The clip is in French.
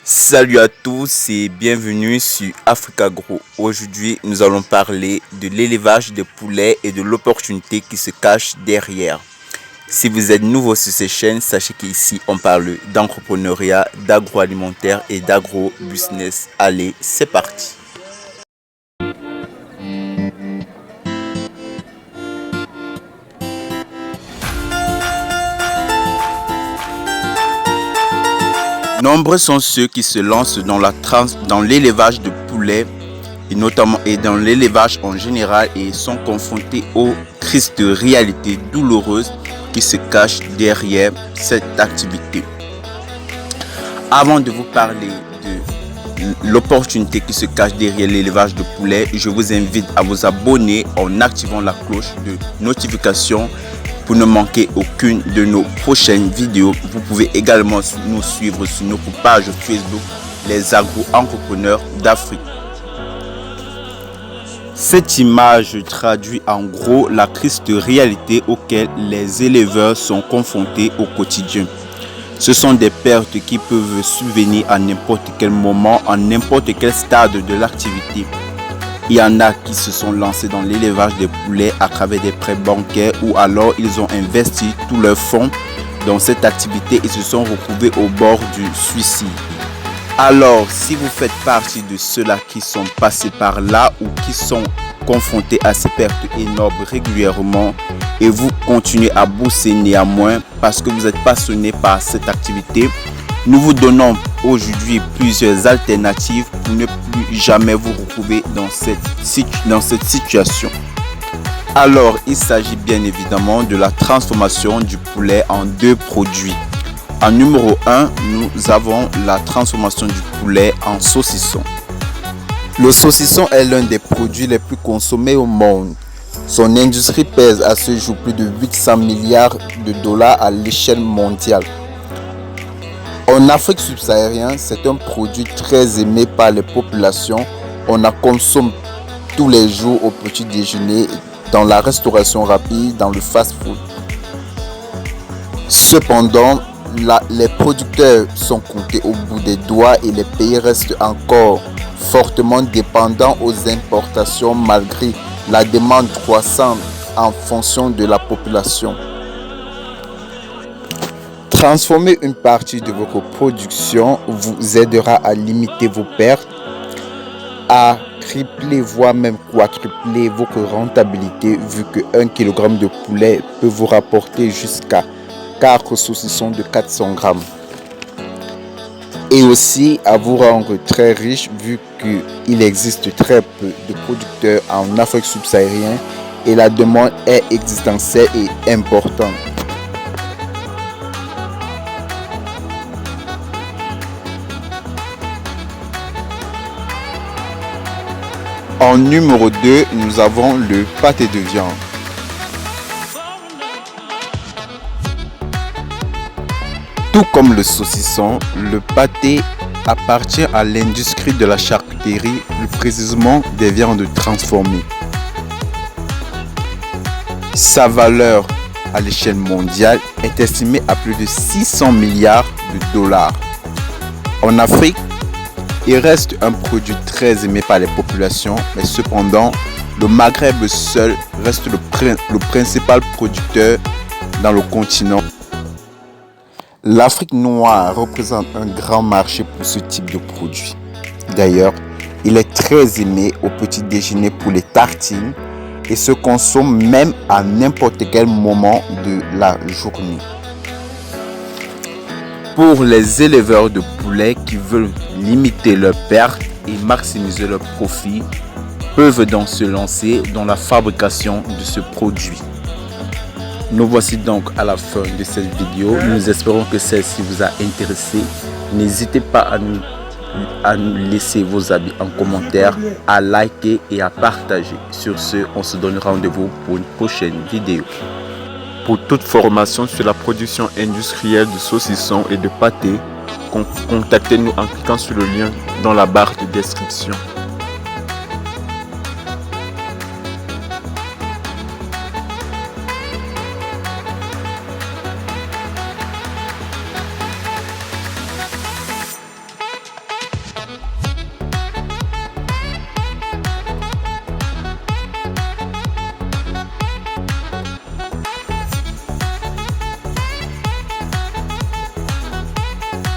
Salut à tous et bienvenue sur Africa Grow. Aujourd'hui, nous allons parler de l'élevage des poulets et de l'opportunité qui se cache derrière. Si vous êtes nouveau sur ces chaînes, sachez qu'ici on parle d'entrepreneuriat, d'agroalimentaire et d'agro-business. Allez, c'est parti. Nombreux sont ceux qui se lancent dans l'élevage de poulets et dans l'élevage en général et sont confrontés aux tristes réalités douloureuses qui se cachent derrière cette activité. Avant de vous parler de l'opportunité qui se cache derrière l'élevage de poulets, je vous invite à vous abonner en activant la cloche de notification pour ne manquer aucune de nos prochaines vidéos. Vous pouvez également nous suivre sur notre page Facebook, les agro-entrepreneurs d'Afrique. Cette image traduit en gros la triste réalité auquel les éleveurs sont confrontés au quotidien. Ce sont des pertes qui peuvent survenir à n'importe quel moment, à n'importe quel stade de l'activité. Il y en a qui se sont lancés dans l'élevage des poulets à travers des prêts bancaires ou alors ils ont investi tous leurs fonds dans cette activité et se sont retrouvés au bord du suicide. Alors, si vous faites partie de ceux-là qui sont passés par là ou qui sont confrontés à ces pertes énormes régulièrement et vous continuez à bosser néanmoins parce que vous êtes passionné par cette activité, nous vous donnons aujourd'hui plusieurs alternatives pour ne plus jamais vous retrouver dans cette situation. Alors, il s'agit bien évidemment de la transformation du poulet en deux produits. En numéro 1, nous avons la transformation du poulet en saucisson. Le saucisson est l'un des produits les plus consommés au monde. Son industrie pèse à ce jour plus de 800 milliards de dollars à l'échelle mondiale. En Afrique subsaharienne, c'est un produit très aimé par les populations. On en consomme tous les jours au petit déjeuner, dans la restauration rapide, dans le fast-food. Cependant, les producteurs sont comptés au bout des doigts et les pays restent encore fortement dépendants aux importations malgré la demande croissante en fonction de la population. Transformer une partie de votre production vous aidera à limiter vos pertes, à tripler voire même quadrupler votre rentabilité vu que 1 kg de poulet peut vous rapporter jusqu'à 4 saucissons de 400 grammes. Et aussi à vous rendre très riche vu qu'il existe très peu de producteurs en Afrique subsaharienne et la demande est existentielle et importante. En numéro 2, nous avons le pâté de viande. Tout comme le saucisson, le pâté appartient à l'industrie de la charcuterie, plus précisément des viandes transformées. Sa valeur à l'échelle mondiale est estimée à plus de 600 milliards de dollars. En Afrique, il reste un produit très aimé par les populations, mais cependant, le Maghreb seul reste le principal producteur dans le continent. L'Afrique noire représente un grand marché pour ce type de produit. D'ailleurs, il est très aimé au petit déjeuner pour les tartines et se consomme même à n'importe quel moment de la journée. Pour les éleveurs de poulets qui veulent limiter leurs pertes et maximiser leurs profits, peuvent donc se lancer dans la fabrication de ce produit. Nous voici donc à la fin de cette vidéo. Nous espérons que celle-ci vous a intéressé. N'hésitez pas à nous laisser vos avis en commentaire, à liker et à partager. Sur ce, on se donne rendez-vous pour une prochaine vidéo. Pour toute formation sur la production industrielle de saucissons et de pâtés, contactez-nous en cliquant sur le lien dans la barre de description.